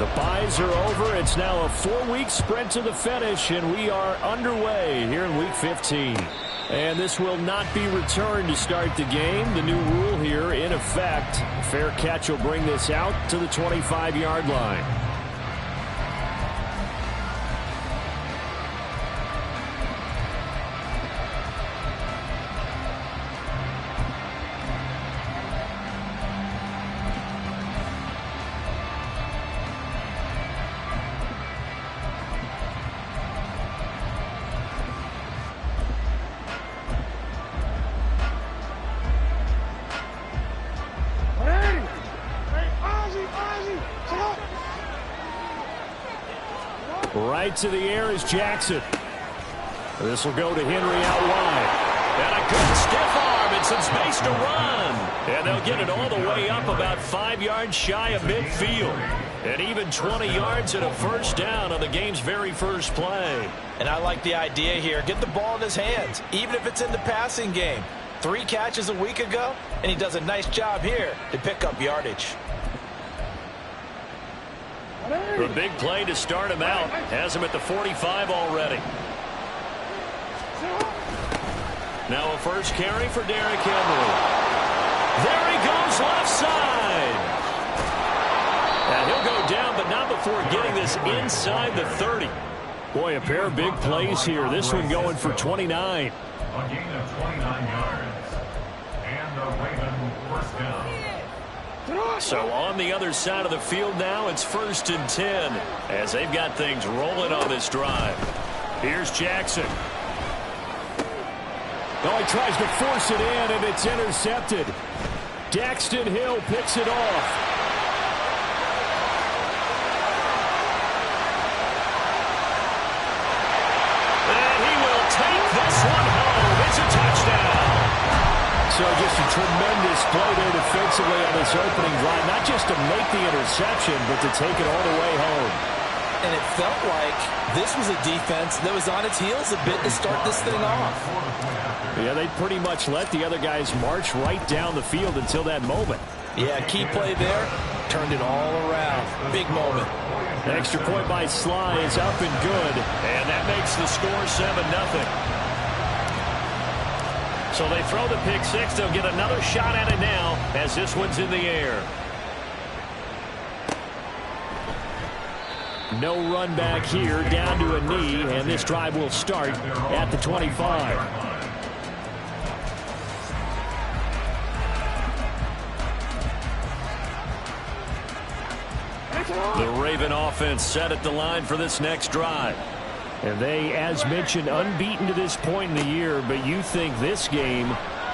The byes are over. It's now a 4-week sprint to the finish, and we are underway here in Week 15. And this will not be returned to start the game. The new rule here in effect. Fair catch will bring this out to the 25-yard line. Right to the air is Jackson. This will go to Henry out wide. And a good stiff arm and some space to run. And they'll get it all the way up about 5 yards shy of midfield. And even 20 yards and a first down on the game's very first play. And I like the idea here. Get the ball in his hands, even if it's in the passing game. 3 catches a week ago, and he does a nice job here to pick up yardage. The big play to start him out has him at the 45 already. Now a first carry for Derrick Henry. There he goes left side. And he'll go down, but not before getting this inside the 30. Boy, a pair of big plays here. This one going for 29. A gain of 29 yards. And the Ravens first down. So on the other side of the field now, it's 1st and 10 as they've got things rolling on this drive. Here's Jackson. Oh, he tries to force it in, and it's intercepted. Daxton Hill picks it off. And he will take this one home. It's a touchdown. So just a tremendous play there defensively on this opening drive. Not just to make the interception, but to take it all the way home. And it felt like this was a defense that was on its heels a bit to start this thing off. Yeah, they pretty much let the other guys march right down the field until that moment. Yeah, key play there. Turned it all around. Big moment. Extra point by Sly is up and good. And that makes the score 7-0. So they throw the pick six. They'll get another shot at it now as this one's in the air. No run back here, down to a knee, and this drive will start at the 25. The Raven offense set at the line for this next drive. And they, as mentioned, unbeaten to this point in the year, but you think this game,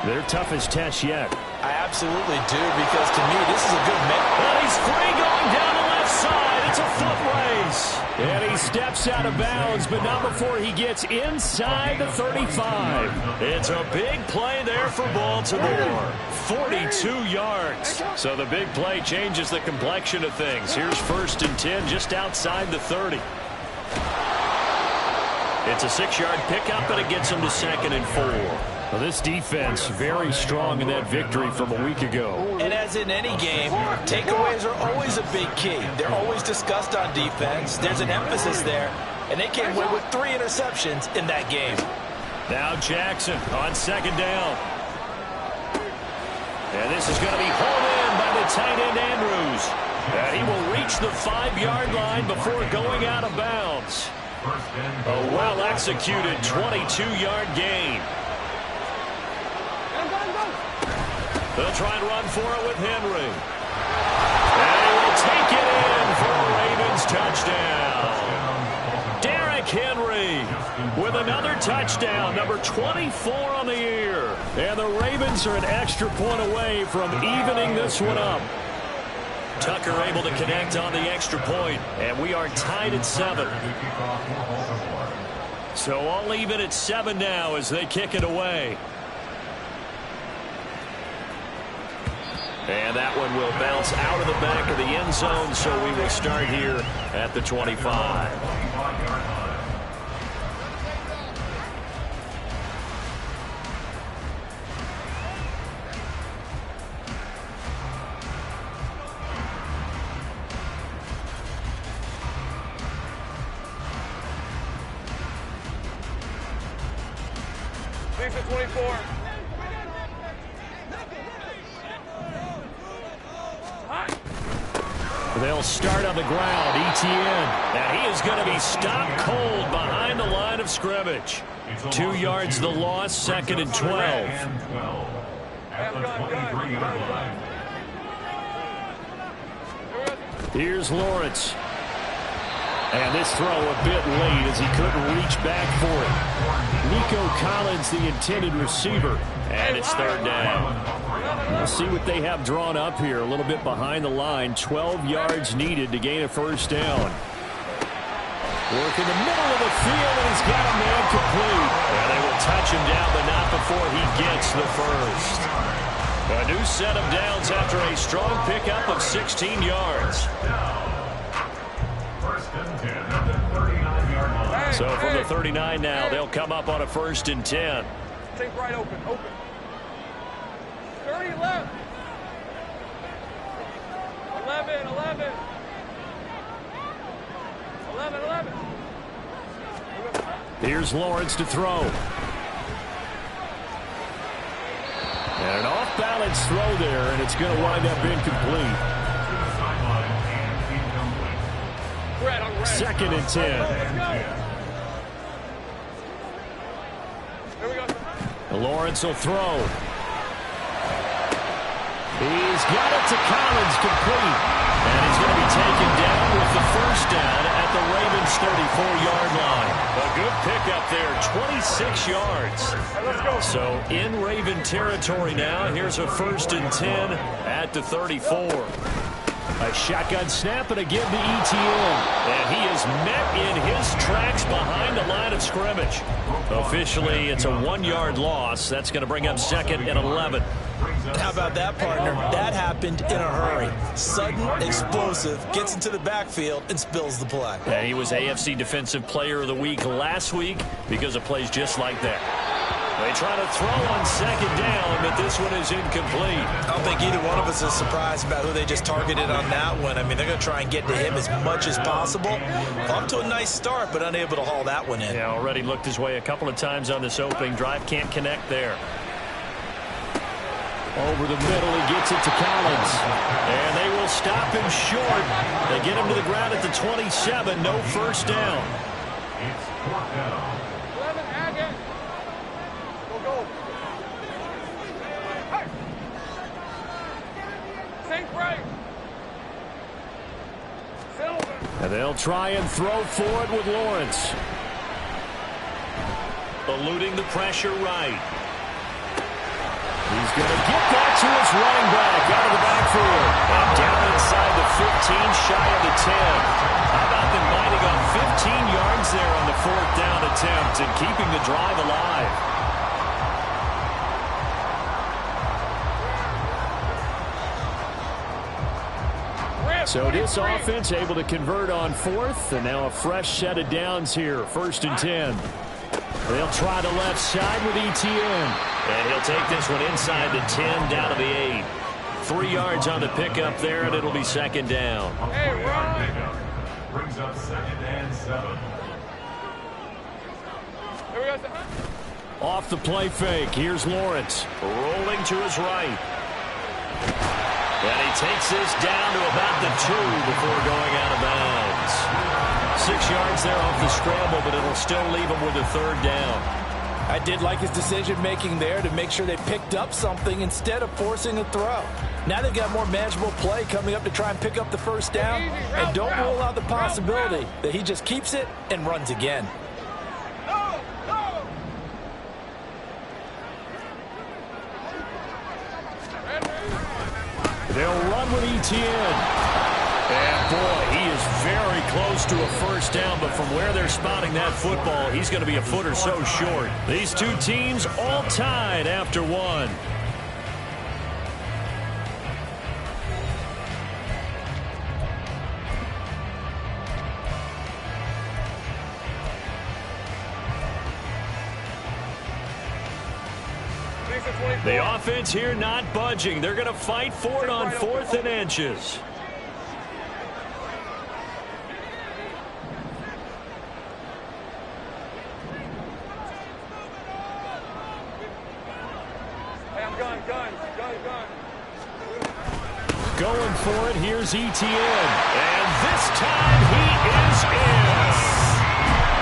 their toughest test yet. I absolutely do, because to me, this is a good match. And he's free going down the left side. It's a foot race. And he steps out of bounds, but not before he gets inside the 35. It's a big play there for Baltimore. 42 yards. So the big play changes the complexion of things. Here's 1st and 10 just outside the 30. It's a 6-yard pickup, and it gets him to 2nd and 4. Well, this defense very strong in that victory from a week ago. And as in any game, takeaways are always a big key. They're always discussed on defense. There's an emphasis there, and they came away with 3 interceptions in that game. Now Jackson on 2nd down. And this is going to be hauled in by the tight end Andrews. And he will reach the 5-yard line before going out of bounds. A well-executed 22-yard gain. They'll try and run for it with Henry. And he will take it in for a Ravens touchdown. Derrick Henry with another touchdown, number 24 on the year. And the Ravens are an extra point away from evening this one up. Tucker able to connect on the extra point, and we are tied at 7. So all even at 7 now as they kick it away. And that one will bounce out of the back of the end zone, so we will start here at the 25. Thanks for 24. They'll start on the ground. Etienne. And he is going to be stopped cold behind the line of scrimmage. 2 yards the loss, 2nd and 12. At the 23-yard line. Here's Lawrence. And this throw a bit late as he couldn't reach back for it. Nico Collins, the intended receiver. And it's 3rd down. We'll see what they have drawn up here. A little bit behind the line. 12 yards needed to gain a 1st down. Work in the middle of the field, and he's got a man complete. And they will touch him down, but not before he gets the 1st. A new set of downs after a strong pickup of 16 yards. 1st and 10 at the 39-yard line. So from the 39 now, they'll come up on a 1st and 10. Take right open. 30 left. 11. 11. Here's Lawrence to throw. And an off-balance throw there, and it's going to wind up incomplete. 2nd and 10. Lawrence will throw. He's got it to Collins, complete. And he's going to be taken down with the 1st down at the Ravens' 34-yard line. A good pickup there, 26 yards. So in Raven territory now, here's a 1st and 10 at the 34. A shotgun snap and again to Etienne. And he is met in his tracks behind the line of scrimmage. Officially, it's a 1-yard loss. That's going to bring up 2nd and 11. How about that, partner? That happened in a hurry. Sudden, explosive, gets into the backfield and spills the play. And he was AFC Defensive Player of the Week last week because of plays just like that. They try to throw on 2nd down, but this one is incomplete. I don't think either one of us is surprised about who they just targeted on that one. I mean, they're going to try and get to him as much as possible. Off to a nice start, but unable to haul that one in. Yeah, already looked his way a couple of times on this opening drive. Can't connect there. Over the middle, he gets it to Collins. And they will stop him short. They get him to the ground at the 27. No 1st down. It's 4th down. 11, Agate. Go. Hey. Think right. Silver. And they'll try and throw forward with Lawrence. Eluding the pressure right. He's going to get that to his running back out of the backfield. And down inside the 15, shy of the 10. How about them mining on 15 yards there on the 4th down attempt and keeping the drive alive? So this offense able to convert on 4th, and now a fresh set of downs here, 1st and 10. They'll try the left side with Etienne. And he'll take this one inside the 10, down to the 8. 3 yards on the pickup there, and it'll be 2nd down. Hey, Ron. Brings up 2nd and 7. Here we go. Off the play fake, here's Lawrence. Rolling to his right. And he takes this down to about the 2 before going out of bounds. 6 yards there off the scramble, but it'll still leave him with a 3rd down. I did like his decision-making there to make sure they picked up something instead of forcing a throw. Now they've got more manageable play coming up to try and pick up the 1st down, and don't rule out the possibility that he just keeps it and runs again. They'll run with Etienne. And boy, he is very close to a 1st down, but from where they're spotting that football, he's going to be a foot or so short. These two teams all tied after 1. The offense here not budging. They're going to fight for it on 4th and inches. Going for it. Here's Etienne. And this time he is in.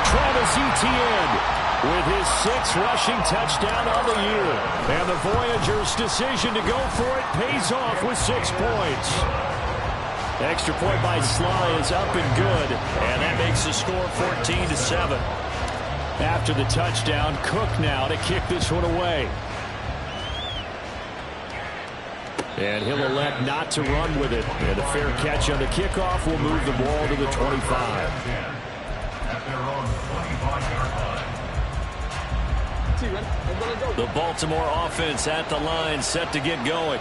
Travis Etienne with his 6th rushing touchdown on the year. And the Voyagers' decision to go for it pays off with 6 points. Extra point by Sly is up and good. And that makes the score 14-7. After the touchdown, Cook now to kick this one away. And he'll elect not to run with it. And a fair catch on the kickoff will move the ball to the 25. At their own 25-yard line. The Baltimore offense at the line, set to get going.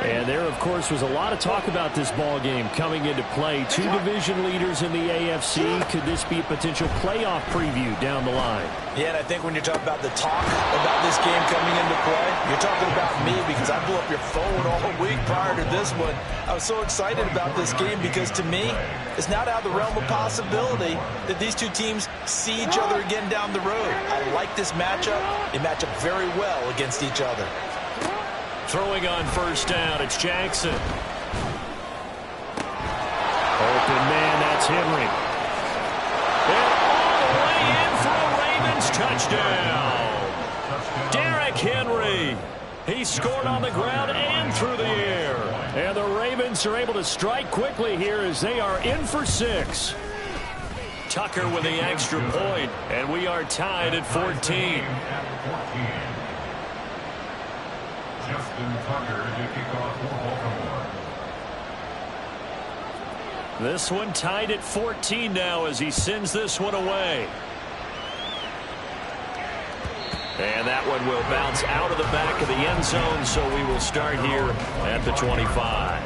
And there, of course, was a lot of talk about this ball game coming into play. 2 division leaders in the AFC. Could this be a potential playoff preview down the line? Yeah, and I think when you're talking about the talk about this game coming into play, you're talking about me because I blew up your phone all week prior to this one. I was so excited about this game because, to me, it's not out of the realm of possibility that these two teams see each other again down the road. I like this matchup. They match up very well against each other. Throwing on first down, it's Jackson. Open man, that's Henry. And all the way in for a Ravens touchdown. Derrick Henry. He scored on the ground and through the air. And the Ravens are able to strike quickly here as they are in for 6. Tucker with the extra point, and we are tied at 14. Justin Tucker to kick off for Baltimore. This one tied at 14 now as he sends this one away. And that one will bounce out of the back of the end zone, so we will start here at the 25.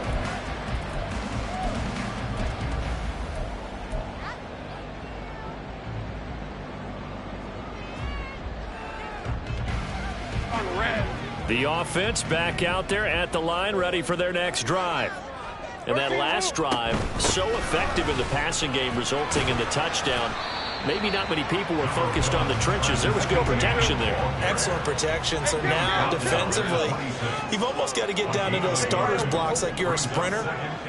The offense back out there at the line, ready for their next drive. And that last drive, so effective in the passing game, resulting in the touchdown. Maybe not many people were focused on the trenches. There was good protection there. Excellent protection. So now, defensively, you've almost got to get down to those starters blocks like you're a sprinter.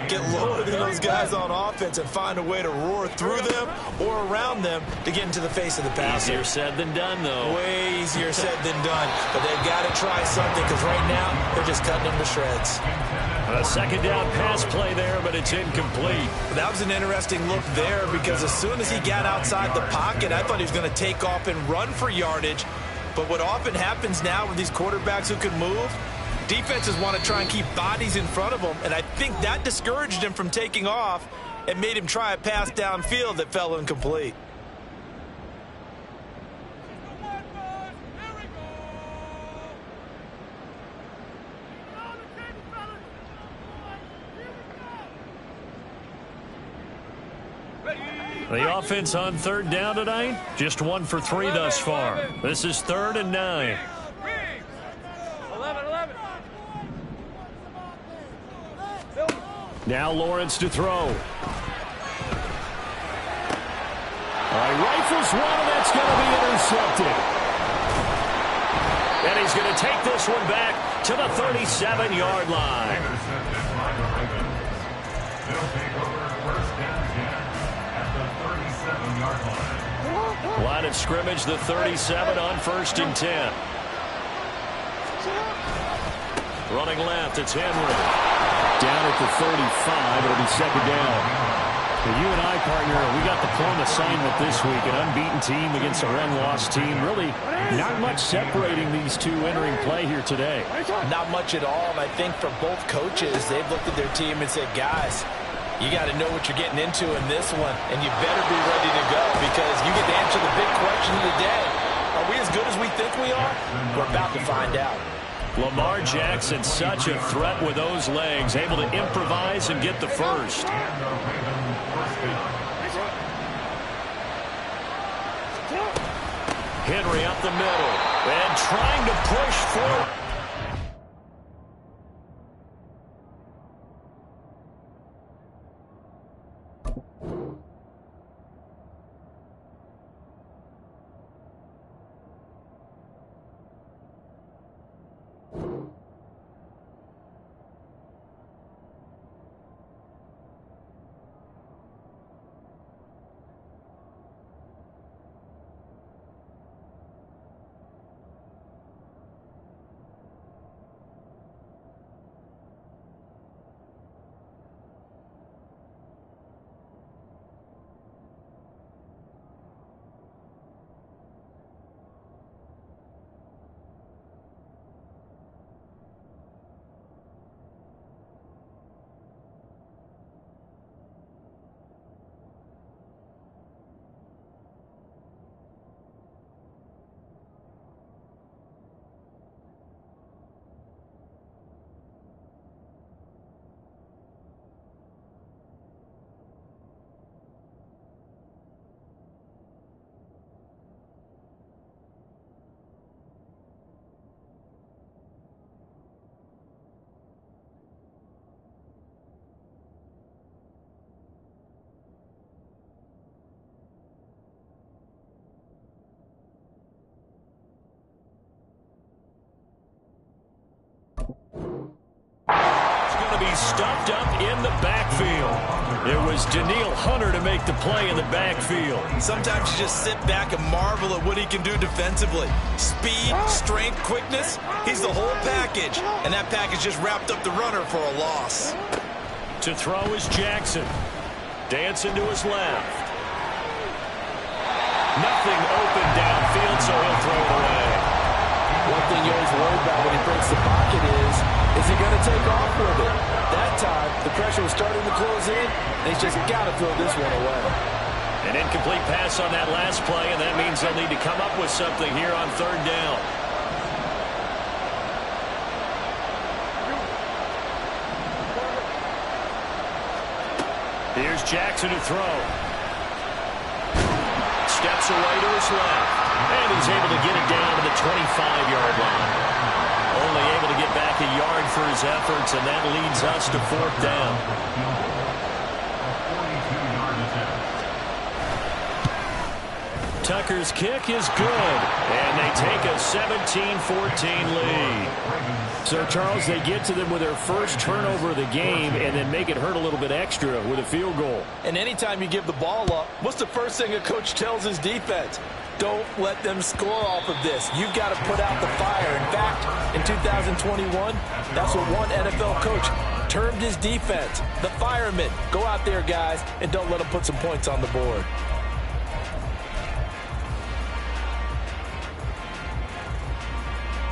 Get lower than those guys on offense and find a way to roar through them or around them to get into the face of the passer. Easier said than done, though. Way easier said than done. But they've got to try something because right now, they're just cutting them to shreds. A second down pass play there, but it's incomplete. That was an interesting look there because as soon as he got outside the pocket, I thought he was going to take off and run for yardage. But what often happens now with these quarterbacks who can move, defenses want to try and keep bodies in front of them, and I think that discouraged him from taking off and made him try a pass downfield that fell incomplete. The offense on third down tonight, just 1 for 3 thus far. This is 3rd and 9. 11. Now Lawrence to throw. All right, rifles one, and that's going to be intercepted. And he's going to take this one back to the 37-yard line. Intercepted by the Ravens. They'll take over first down 10 at the 37-yard line. Line of scrimmage, the 37 on 1st and 10. Running left, it's Henry. Down at the 35, it'll be second down. Well, you and I, partner, we got the plum assignment this week. An unbeaten team against a one-loss team. Really not much separating these two entering play here today. Not much at all, and I think for both coaches, they've looked at their team and said, guys, you got to know what you're getting into in this one, and you better be ready to go because you get to answer the big question of the day. Are we as good as we think we are? We're about to find out. Lamar Jackson, such a threat with those legs, able to improvise and get the first. Henry up the middle and trying to push forward. going to be stuffed up in the backfield. It was Danielle Hunter to make the play in the backfield. Sometimes you just sit back and marvel at what he can do defensively. Speed, strength, quickness, he's the whole package. And that package just wrapped up the runner for a loss. To throw is Jackson. Dancing to his left. Nothing open downfield, so he'll throw it away. One thing you always worry about when he breaks the pocket is he going to take off with it? That time, the pressure was starting to close in, and he's just got to throw this one away. An incomplete pass on that last play, and that means they'll need to come up with something here on third down. Here's Jackson to throw. Steps away to his left. And he's able to get it down to the 25-yard line. Only able to get back a yard for his efforts, and that leads us to fourth down. Tucker's kick is good, and they take a 17-14 lead. So, Charles, they get to them with their first turnover of the game and then make it hurt a little bit extra with a field goal. And anytime you give the ball up, what's the first thing a coach tells his defense? Don't let them score off of this. You've got to put out the fire. In fact, in 2021, that's what one NFL coach termed his defense, the firemen. Go out there, guys, and don't let them put some points on the board.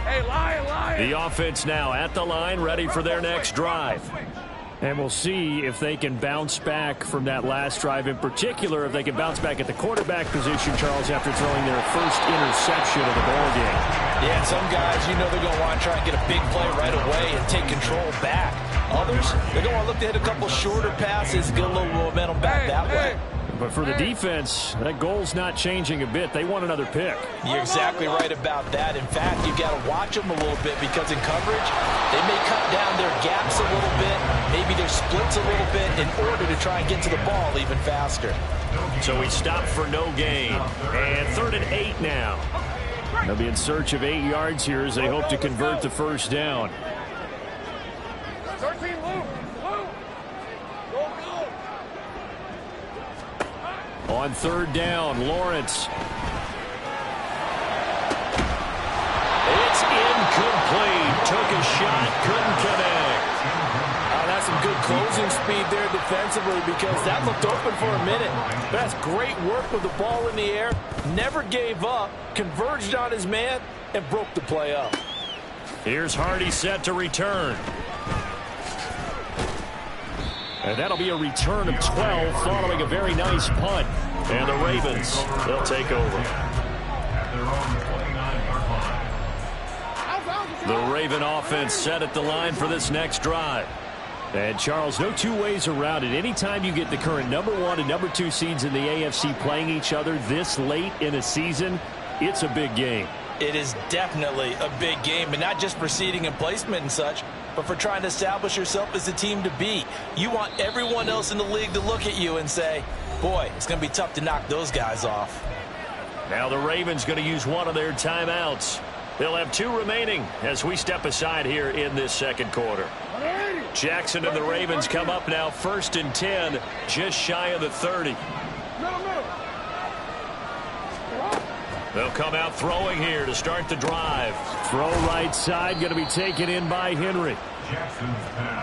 Hey, Lion. The offense now at the line, ready for their next drive. And we'll see if they can bounce back from that last drive, in particular if they can bounce back at the quarterback position, Charles, after throwing their first interception of the ballgame. Yeah, and some guys, you know they're going to want to try and get a big play right away and take control back. Others, they're going to look to hit a couple shorter passes, get a little momentum back that way. But for the defense, that goal's not changing a bit. They want another pick. You're exactly right about that. In fact, you've got to watch them a little bit because in coverage, they may cut down their gaps a little bit, maybe their splits a little bit in order to try and get to the ball even faster. So he stopped for no gain. And 3rd and 8 now. They'll be in search of 8 yards here as they hope to convert the first down. 13, Luke. Go. On 3rd down, Lawrence. It's incomplete. Took a shot, couldn't connect. That's some good closing speed there defensively because that looked open for a minute. That's great work with the ball in the air. Never gave up, converged on his man, and broke the play up. Here's Hardy set to return. And that'll be a return of 12 following a very nice punt. And the Ravens, they'll take over. The Raven offense set at the line for this next drive. And, Charles, no two ways around it. Anytime you get the current number 1 and number 2 seeds in the AFC playing each other this late in a season, it's a big game. It is definitely a big game, and not just for seeding and placement and such, but for trying to establish yourself as the team to beat. You want everyone else in the league to look at you and say, boy, it's going to be tough to knock those guys off. Now the Ravens going to use one of their timeouts. They'll have 2 remaining as we step aside here in this second quarter. Jackson and the Ravens come up now 1st and 10, just shy of the 30. They'll come out throwing here to start the drive. Throw right side, going to be taken in by Henry.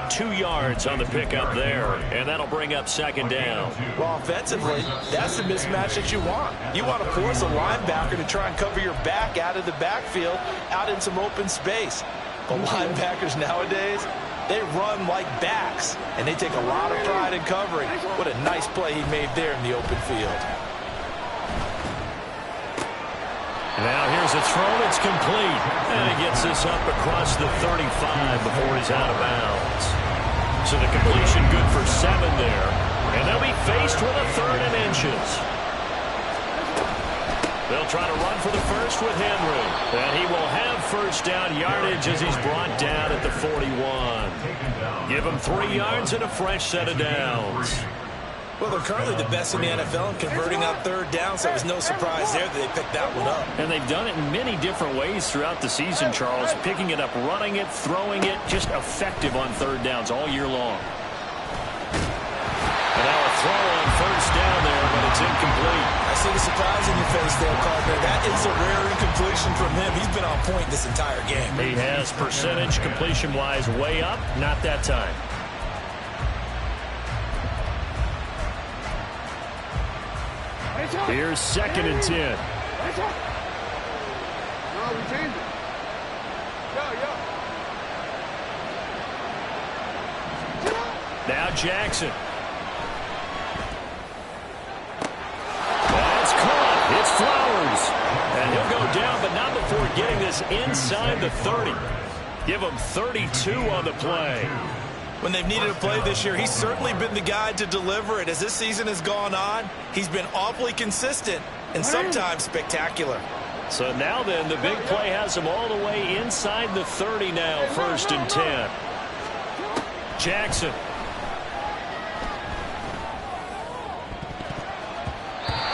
2 yards on the pickup there, and that'll bring up 2nd down. Well, offensively, that's the mismatch that you want. You want to force a linebacker to try and cover your back out of the backfield, out in some open space. But linebackers nowadays, they run like backs, and they take a lot of pride in covering. What a nice play he made there in the open field. Now here's a throw that's complete. And he gets this up across the 35 before he's out of bounds. So the completion good for 7 there. And they'll be faced with a 3rd and inches. They'll try to run for the first with Henry. And he will have first down yardage as he's brought down at the 41. Give him 3 yards and a fresh set of downs. Well, they're currently the best in the NFL in converting on third down, so it was no surprise there that they picked that one up. And they've done it in many different ways throughout the season, Charles. Picking it up, running it, throwing it, just effective on third downs all year long. And now a throw on first down there, but it's incomplete. I see the surprise in your face there, Carter. That is a rare incompletion from him. He's been on point this entire game. He has percentage completion-wise way up, not that time. Here's 2nd and 10. No, we changed it. Now Jackson. That's caught. It's Flowers. And he'll go down, but not before getting this inside the 30. Give him 32 on the play. When they've needed a play this year, he's certainly been the guy to deliver it. As this season has gone on, he's been awfully consistent and sometimes spectacular. So now then, the big play has him all the way inside the 30 now, 1st and 10. Jackson.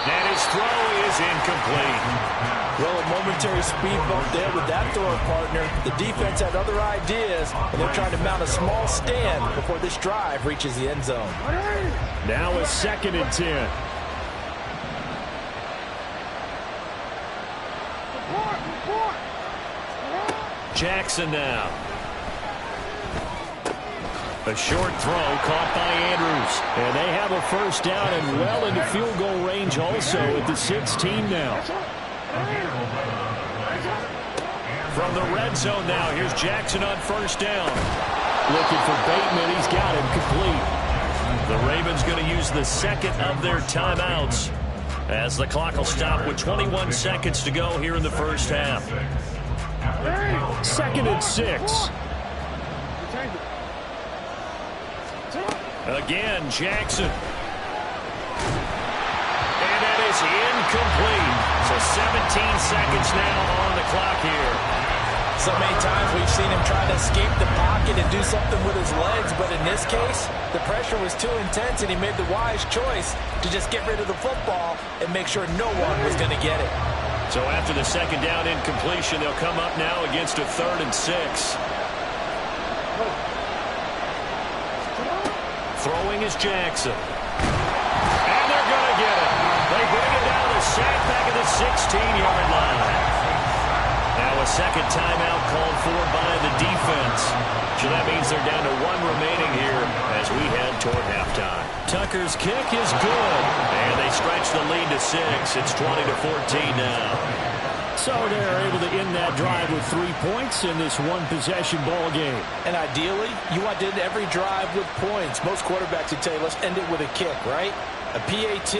And his throw is incomplete. Well, a momentary speed bump there with that throwing partner. The defense had other ideas, and they're trying to mount a small stand before this drive reaches the end zone. Now a 2nd and 10. Jackson now. A short throw caught by Andrews. And they have a first down and well into field goal range also at the 16 now. From the red zone now, here's Jackson on first down. Looking for Bateman. He's got him complete. The Ravens going to use the 2nd of their timeouts as the clock will stop with 21 seconds to go here in the first half. 2nd and 6. Again, Jackson. And that is incomplete. So 17 seconds now on the clock here. So many times we've seen him try to escape the pocket and do something with his legs, but in this case, the pressure was too intense and he made the wise choice to just get rid of the football and make sure no one was going to get it. So after the 2nd down incompletion, they'll come up now against a 3rd and 6. Throwing is Jackson. And they're going to get it. They bring it down to sack back at the 16-yard line. Now a 2nd timeout called for by the defense. So that means they're down to 1 remaining here as we head toward halftime. Tucker's kick is good. And they stretch the lead to 6. It's 20-14 now. So they're able to end that drive with 3 points in this one-possession ball game. And ideally, you want to end every drive with points. Most quarterbacks would tell you, let's end it with a kick, right? A PAT,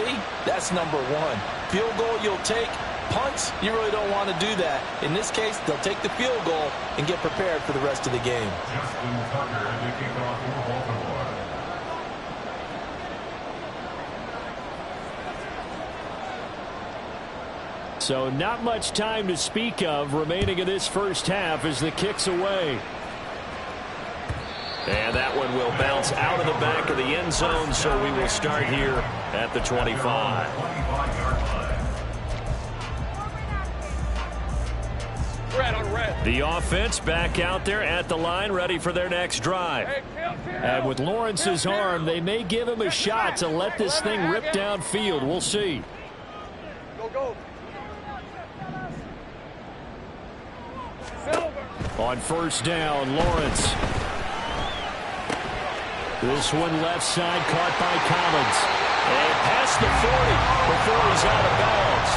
that's number 1. Field goal you'll take. Punts, you really don't want to do that. In this case, they'll take the field goal and get prepared for the rest of the game. Justin Tucker, the kickoff for Baltimore. So not much time to speak of remaining in this first half as the kick's away. And that one will bounce out of the back of the end zone, so we will start here at the 25. The offense back out there at the line, ready for their next drive. And with Lawrence's arm, they may give him a shot to let this thing rip downfield. We'll see. Go. On first down, Lawrence. This one left side caught by Collins. And past the 40 before he's out of bounds.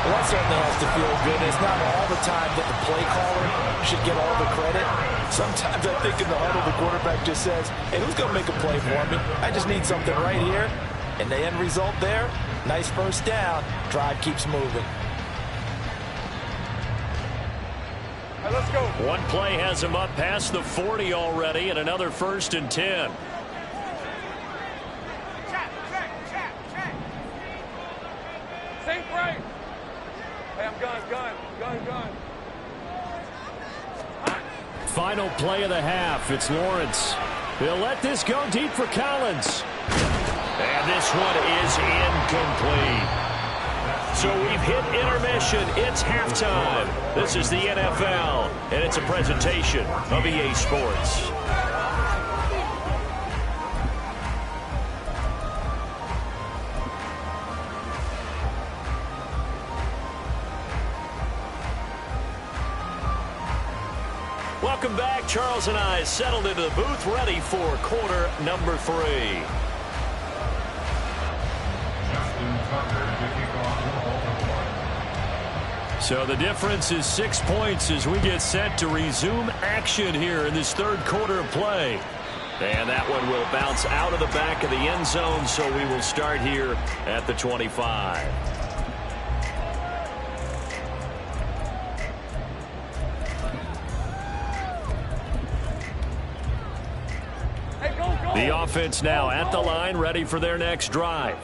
Well, that certainly has to feel good. It's not all the time that the play caller should get all the credit. Sometimes I think in the huddle the quarterback just says, hey, who's going to make a play for me? I just need something right here. And the end result there, nice first down. Drive keeps moving. All right, let's go. One play has him up past the 40 already, and another 1st and 10. Check. Same break. Hey, I'm gun. Final play of the half. It's Lawrence. He'll let this go deep for Collins. And this one is incomplete. So we've hit intermission. It's halftime. This is the NFL, and it's a presentation of EA Sports. Welcome back. Charles and I settled into the booth, ready for quarter number 3. So the difference is 6 points as we get set to resume action here in this third quarter of play. And that one will bounce out of the back of the end zone, so we will start here at the 25. The offense now at the line, ready for their next drive.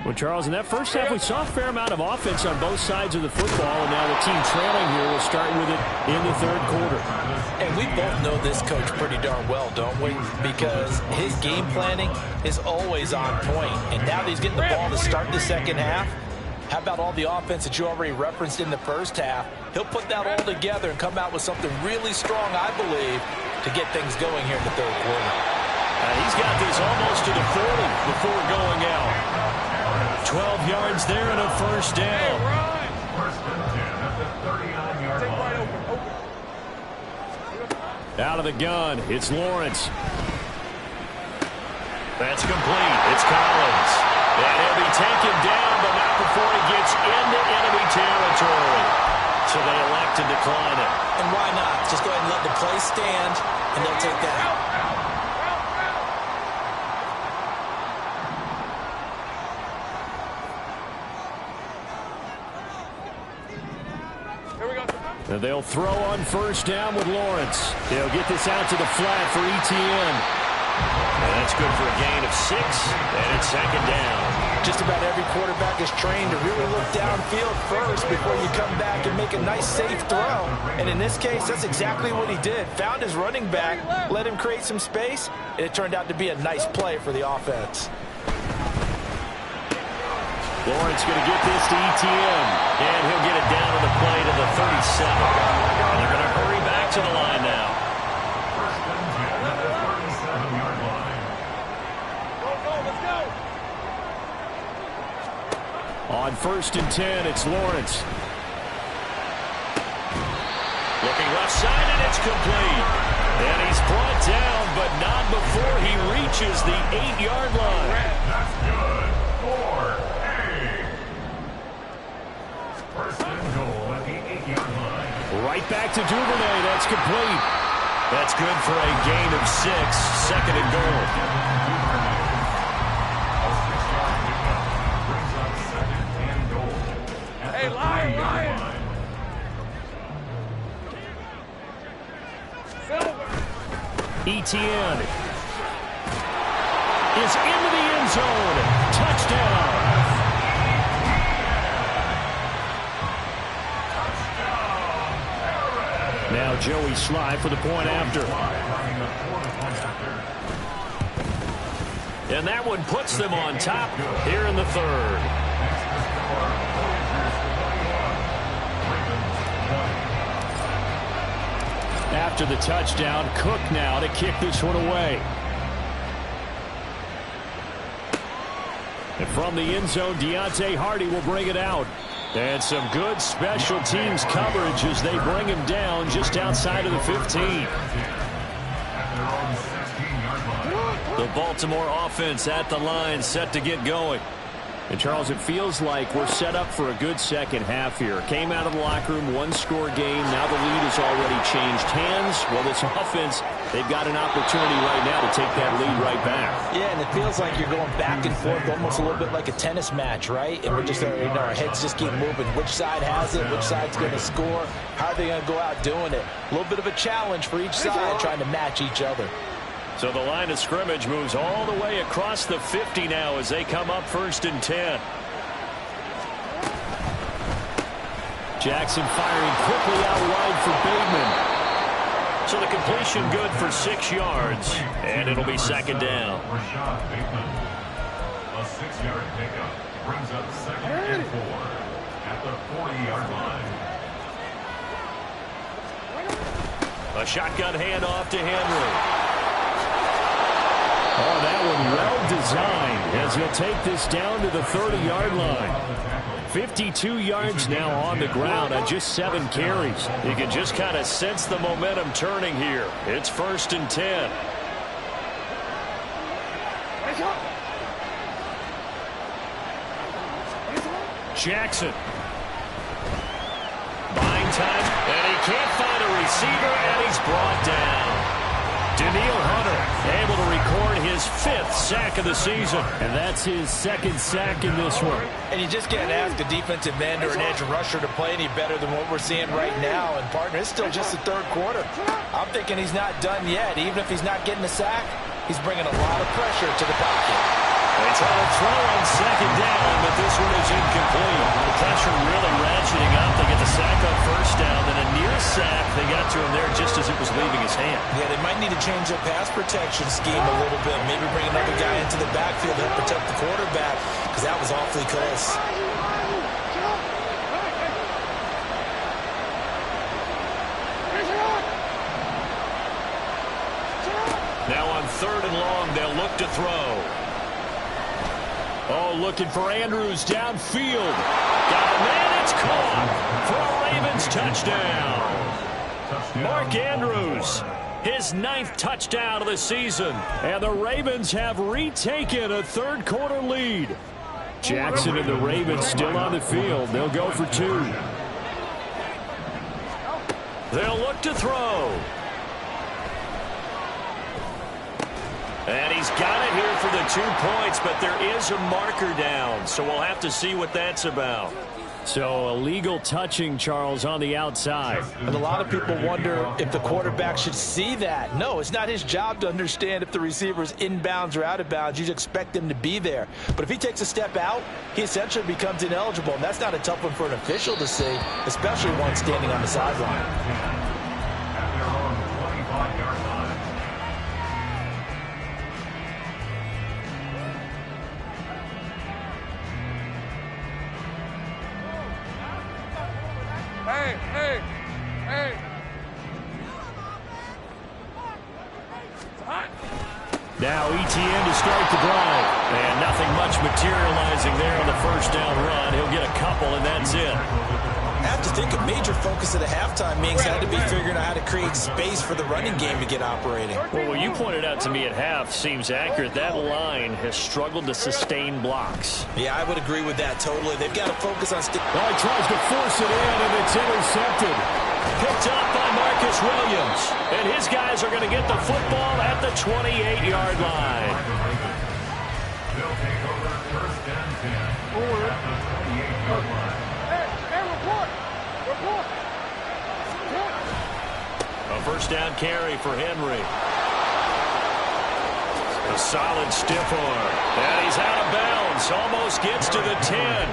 Well, Charles, in that first half, we saw a fair amount of offense on both sides of the football, and now the team trailing here will start with it in the third quarter. And we both know this coach pretty darn well, don't we? Because his game planning is always on point. And now that he's getting the ball to start the second half, how about all the offense that you already referenced in the first half? He'll put that all together and come out with something really strong, I believe, to get things going here in the third quarter. He's got this almost to the 40 before going out. 12 yards there and a first down. First and 10 at the 39-yard line. Out of the gun, it's Lawrence. That's complete. It's Collins. And he'll be taken down, but not before he gets into enemy territory. So they elect to decline it. And why not? Just go ahead and let the play stand, and they'll take that out. And they'll throw on first down with Lawrence. They'll get this out to the flat for ETN. And that's good for a gain of 6, and it's second down. Just about every quarterback is trained to really look downfield first before you come back and make a nice, safe throw. And in this case, that's exactly what he did. Found his running back, let him create some space, and it turned out to be a nice play for the offense. Lawrence going to get this to ETN, and he'll get it down to the play to the 37. And they're going to hurry back to the line now. First and 10 at the 37-yard line. Let's go. On first and 10, it's Lawrence. Looking left side, and it's complete. And he's brought down, but not before he reaches the 8-yard line. That's good. 4. First and goal at the 8-yard line. Right back to Duvernay. That's complete. That's good for a gain of 6. Second and goal. A 6-yard pickup brings up second and goal at the 3-yard line. ETN is into the end zone. Touchdown. Now Joey Sly for the point after. And that one puts them on top here in the third. After the touchdown, Cook now to kick this one away. And from the end zone, Deontay Hardy will bring it out. And some good special teams coverage as they bring him down just outside of the 15. The Baltimore offense at the line, set to get going. And, Charles, it feels like we're set up for a good second half here. Came out of the locker room, one-score game. Now the lead has already changed hands. Well, this offense, they've got an opportunity right now to take that lead right back. Yeah, and it feels like you're going back and forth almost a little bit like a tennis match, right? And we're just, our heads just keep moving. Which side has it? Which side's going to score? How are they going to go out doing it? A little bit of a challenge for each side trying to match each other. So the line of scrimmage moves all the way across the 50 now as they come up first and 10. Jackson firing quickly out wide for Bateman. So the completion good for 6 yards, and it'll be second down. A 6-yard pickup brings up 2nd and 4 at the 40-yard line. A shotgun handoff to Henry. Oh, that one well designed as he'll take this down to the 30-yard line. 52 yards now on the ground on just 7 carries. You can just kind of sense the momentum turning here. It's 1st and 10. Jackson. Buying time, and he can't find a receiver, and he's brought down. Danielle Hunter able to record his 5th sack of the season. And that's his 2nd sack in this one. And you just can't ask a defensive end or an edge rusher to play any better than what we're seeing right now. And, partner, it's still just the 3rd quarter. I'm thinking he's not done yet. Even if he's not getting a sack, he's bringing a lot of pressure to the pocket. They try to throw on 2nd down, but this one is incomplete. The pressure really ratcheting up. They get the sack on 1st down, then a near sack. They got to him there just as it was leaving his hand. Yeah, they might need to change their pass protection scheme a little bit. Maybe bring another guy into the backfield to help protect the quarterback, because that was awfully close. Now on 3rd and long, they'll look to throw. Oh, looking for Andrews downfield. Got a man, it's caught for a Ravens touchdown. Mark Andrews, his 9th touchdown of the season. And the Ravens have retaken a 3rd quarter lead. Jackson and the Ravens still on the field. They'll go for 2. They'll look to throw. And he's got it here for the 2 points, but there is a marker down, so we'll have to see what that's about. So illegal touching, Charles, on the outside. And a lot of people wonder if the quarterback should see that. No, it's not his job to understand if the receiver is inbounds or out of bounds. You expect him to be there. But if he takes a step out, he essentially becomes ineligible, and that's not a tough one for an official to see, especially one standing on the sideline. At their own 25-yard line. Hey! Now ETN to start the drive. And nothing much materializing there on the 1st down run. He'll get a couple, and that's it. I have to think a major focus of the halftime meetings had to be figuring out how to create space for the running game to get operating. Well, what you pointed out to me at half seems accurate. That line has struggled to sustain blocks. Yeah, I would agree with that totally. They've got to focus on... Well, he tries to force it in, and it's intercepted. Picked up by Marcus Williams. And his guys are going to get the football at the 28-yard line. They'll take over 1st and 10 at the 28-yard line. A 1st down carry for Henry. A solid stiff arm. And he's out of bounds. Almost gets to the 10.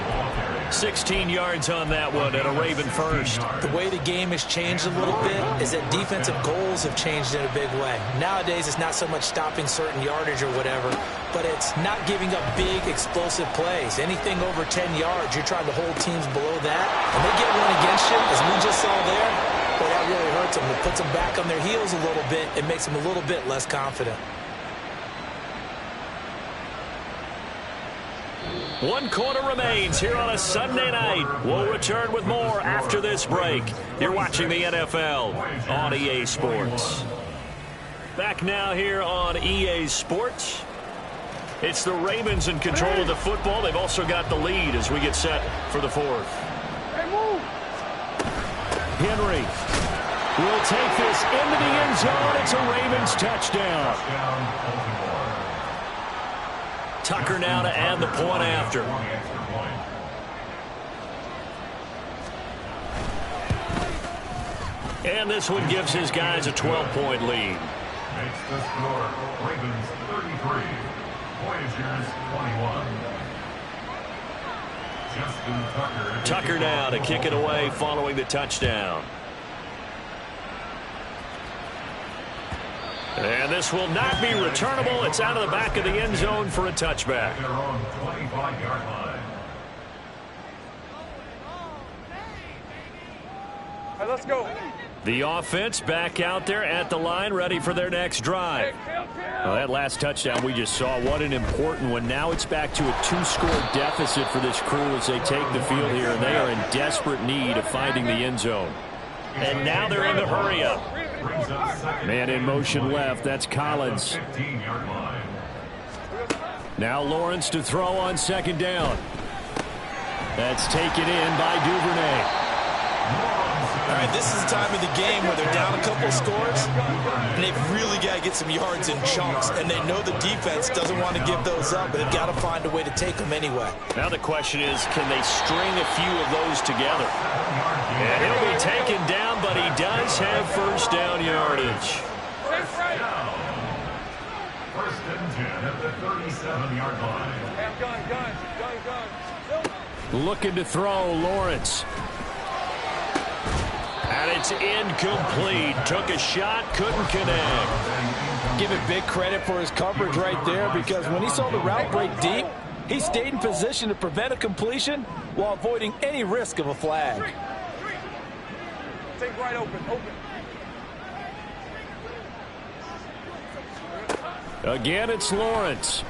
16 yards on that one and a Raven first. The way the game has changed a little bit is that defensive goals have changed in a big way. Nowadays, it's not so much stopping certain yardage or whatever, but it's not giving up big, explosive plays. Anything over 10 yards, you're trying to hold teams below that. And they get one against you, as we just saw there. Well, that really hurts them. It puts them back on their heels a little bit. It makes them a little bit less confident. 1 quarter remains here on a Sunday night. We'll return with more after this break. You're watching the NFL on EA Sports. Back now here on EA Sports. It's the Ravens in control of the football. They've also got the lead as we get set for the 4th. Henry will take this into the end zone. It's a Ravens touchdown. Tucker now to add the point after. And this one gives his guys a 12-point lead. Makes the score Ravens 33, Voyagers 21. Justin Tucker now to kick it away following the touchdown. And this will not be returnable. It's out of the back of the end zone for a touchback. Their own 25-yard line. All right, let's go. The offense back out there at the line, ready for their next drive. Well, that last touchdown we just saw, what an important one. Now it's back to a 2-score deficit for this crew as they take the field here, and they are in desperate need of finding the end zone. And now they're in the hurry-up. Man in motion left. That's Collins. 15-yard line. Now Lawrence to throw on second down. That's taken in by Duvernay. All right, this is the time of the game where they're down a couple scores, and they've really got to get some yards in chunks, and they know the defense doesn't want to give those up, but they've got to find a way to take them anyway. Now the question is, can they string a few of those together? And he'll be taken down, but he does have first down yardage. First and 10 at the 37-yard line. Gun. Looking to throw, Lawrence. And it's incomplete. Took a shot, couldn't connect. Give it big credit for his coverage right there, because when he saw the route break deep, he stayed in position to prevent a completion while avoiding any risk of a flag. Take right open. Again, it's Lawrence.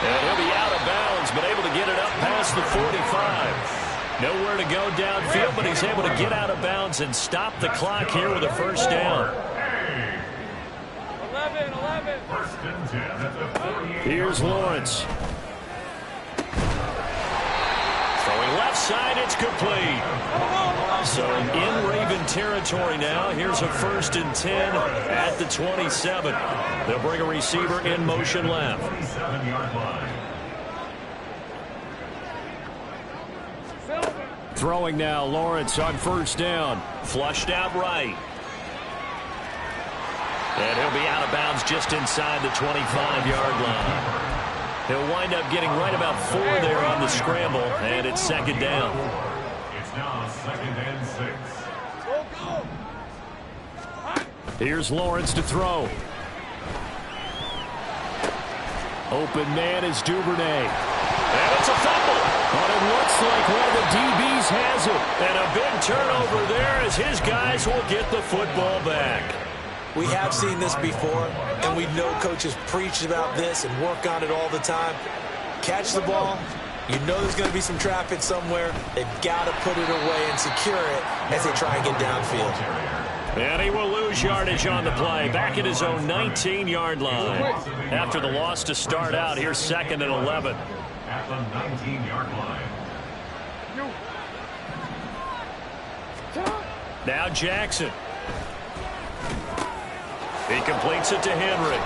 And he'll be out of bounds, but able to get it up past the 45. Nowhere to go downfield, but he's able to get out of bounds and stop the clock here with a first down. 11. First and 10 at the 48. Here's Lawrence. Throwing left side, it's complete. So in Raven territory now. Here's a first and 10 at the 27. They'll bring a receiver in motion left. 27-yard line. Throwing now, Lawrence on first down. Flushed out right. And he'll be out of bounds just inside the 25-yard line. He'll wind up getting right about 4 there on the scramble, and it's second down. It's now second and 6. Here's Lawrence to throw. Open man is Duvernay. And it's a fumble. But it looks like one of the DBs has it. And a big turnover there as his guys will get the football back. We have seen this before, and we know coaches preach about this and work on it all the time. Catch the ball. You know there's going to be some traffic somewhere. They've got to put it away and secure it as they try and get downfield. And he will lose yardage on the play. Back at his own 19-yard line. After the loss to start out, here's second and 11. At the 19-yard line. Now Jackson. He completes it to Henry.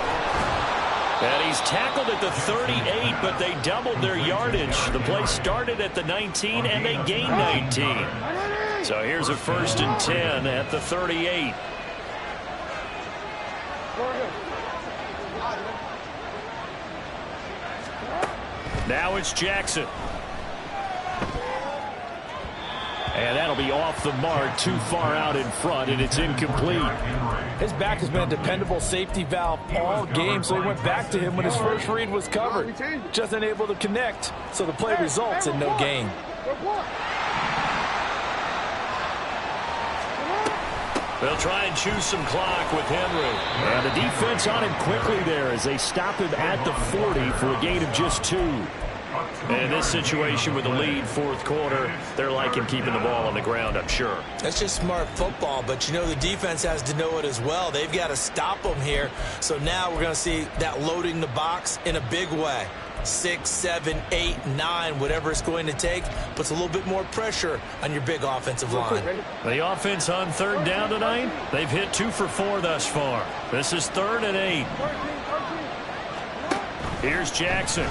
And he's tackled at the 38, but they doubled their yardage. The play started at the 19, and they gained 19. So here's a first and 10 at the 38. Now it's Jackson. And that'll be off the mark, too far out in front, and it's incomplete. His back has been a dependable safety valve all game, so he went back to him when his first read was covered. Just unable to connect, so the play results in no gain. They'll try and choose some clock with Henry. And the defense on him quickly there as they stop him at the 40 for a gain of just 2. And in this situation with the lead fourth quarter, they're liking keeping the ball on the ground, I'm sure. That's just smart football, but you know the defense has to know it as well. They've got to stop them here. So now we're going to see that loading the box in a big way. 6, 7, 8, 9, whatever it's going to take, puts a little bit more pressure on your big offensive line. The offense on third down tonight, they've hit 2 for 4 thus far. This is 3rd and 8. Here's Jackson.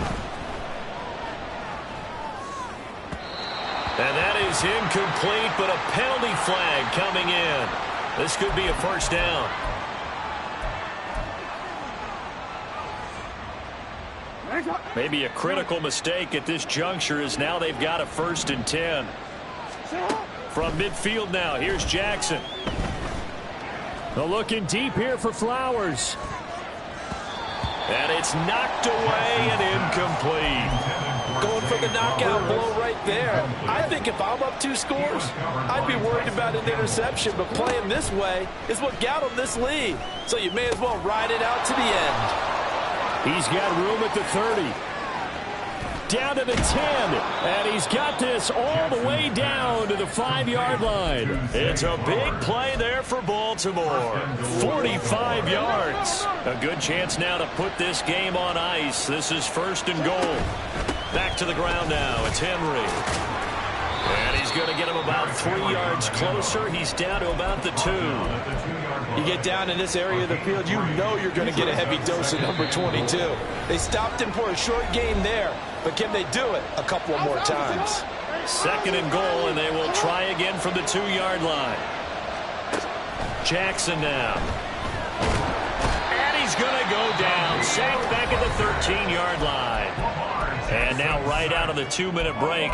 And that is incomplete, but a penalty flag coming in. This could be a first down. Maybe a critical mistake at this juncture, as now they've got a 1st and 10. From midfield now, here's Jackson. They're looking deep here for Flowers. And it's knocked away and incomplete. Going for the knockout blow right there. I think if I'm up 2 scores, I'd be worried about an interception, but playing this way is what got him this lead. So you may as well ride it out to the end. He's got room at the 30. Down to the 10. And he's got this all the way down to the 5-yard line. It's a big play there for Baltimore. 45 yards. A good chance now to put this game on ice. This is 1st and goal. Back to the ground now. It's Henry. And he's going to get him about 3 yards closer. He's down to about the 2. You get down in this area of the field, you know you're going to get a heavy dose of number 22. They stopped him for a short gain there, but can they do it a couple more times? 2nd and goal, and they will try again from the 2-yard line. Jackson now. And he's going to go down. Sacked back at the 13-yard line. And now right out of the 2-minute break,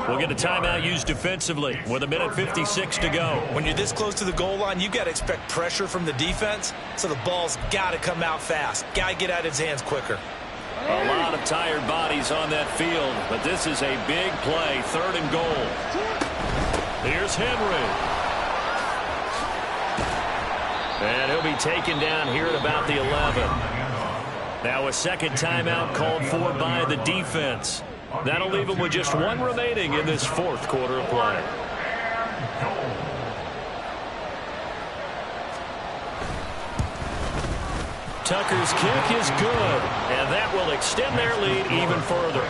we'll get a timeout used defensively with 1:56 to go. When you're this close to the goal line, you've got to expect pressure from the defense, so the ball's got to come out fast. Got to get out of his hands quicker. A lot of tired bodies on that field, but this is a big play, 3rd and goal. Here's Henry. And he'll be taken down here at about the 11. Now a 2nd timeout called for by the defense. That'll leave them with just 1 remaining in this 4th quarter of play. Tucker's kick is good, and that will extend their lead even further.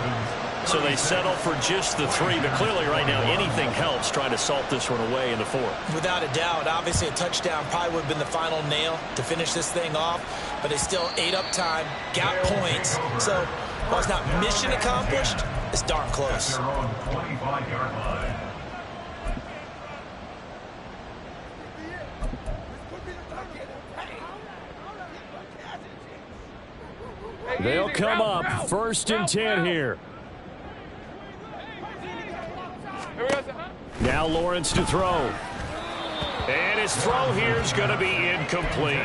So they settle for just the 3, but clearly right now anything helps trying to salt this one away in the 4th. Without a doubt, obviously a touchdown probably would have been the final nail to finish this thing off, but they still ate up time, got points. So while it's not mission accomplished, it's darn close. They'll come up 1st and 10 here. Now Lawrence to throw. And his throw here is going to be incomplete.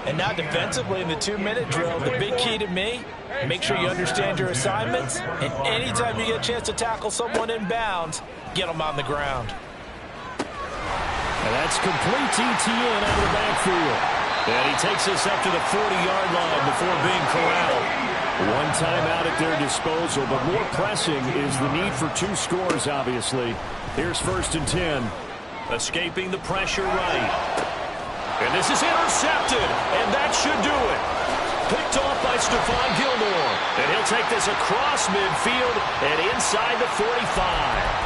And now defensively in the 2-minute drill, the big key to me, make sure you understand your assignments, and anytime you get a chance to tackle someone in bounds, get them on the ground. And that's complete ETN out of the backfield. And he takes us up to the 40-yard line before being corralled. 1 timeout at their disposal, but more pressing is the need for 2 scores, obviously. Here's 1st and 10. Escaping the pressure right. And this is intercepted, and that should do it. Picked off by Stephon Gilmore. And he'll take this across midfield and inside the 45.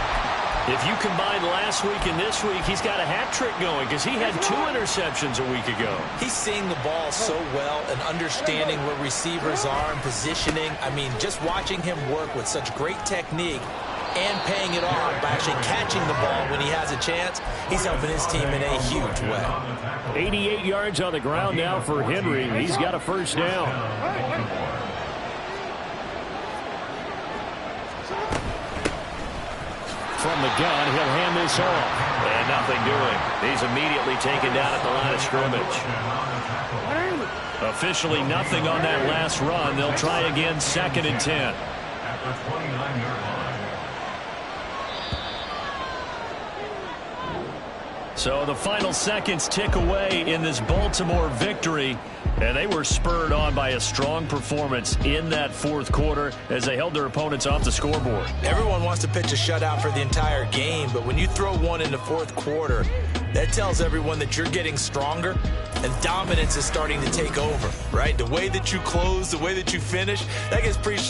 If you combine last week and this week, he's got a hat trick going because he had 2 interceptions a week ago. He's seeing the ball so well and understanding where receivers are and positioning. I mean, just watching him work with such great technique and paying it off by actually catching the ball when he has a chance, he's helping his team in a huge way. 88 yards on the ground now for Henry. He's got a 1st down. From the gun, he'll hand this off. And nothing doing. He's immediately taken down at the line of scrimmage. Officially nothing on that last run. They'll try again 2nd and 10. At the 29-yard line. So the final seconds tick away in this Baltimore victory. And they were spurred on by a strong performance in that 4th quarter as they held their opponents off the scoreboard. Everyone wants to pitch a shutout for the entire game, but when you throw one in the 4th quarter, that tells everyone that you're getting stronger and dominance is starting to take over, right? The way that you close, the way that you finish, that gets preached to you.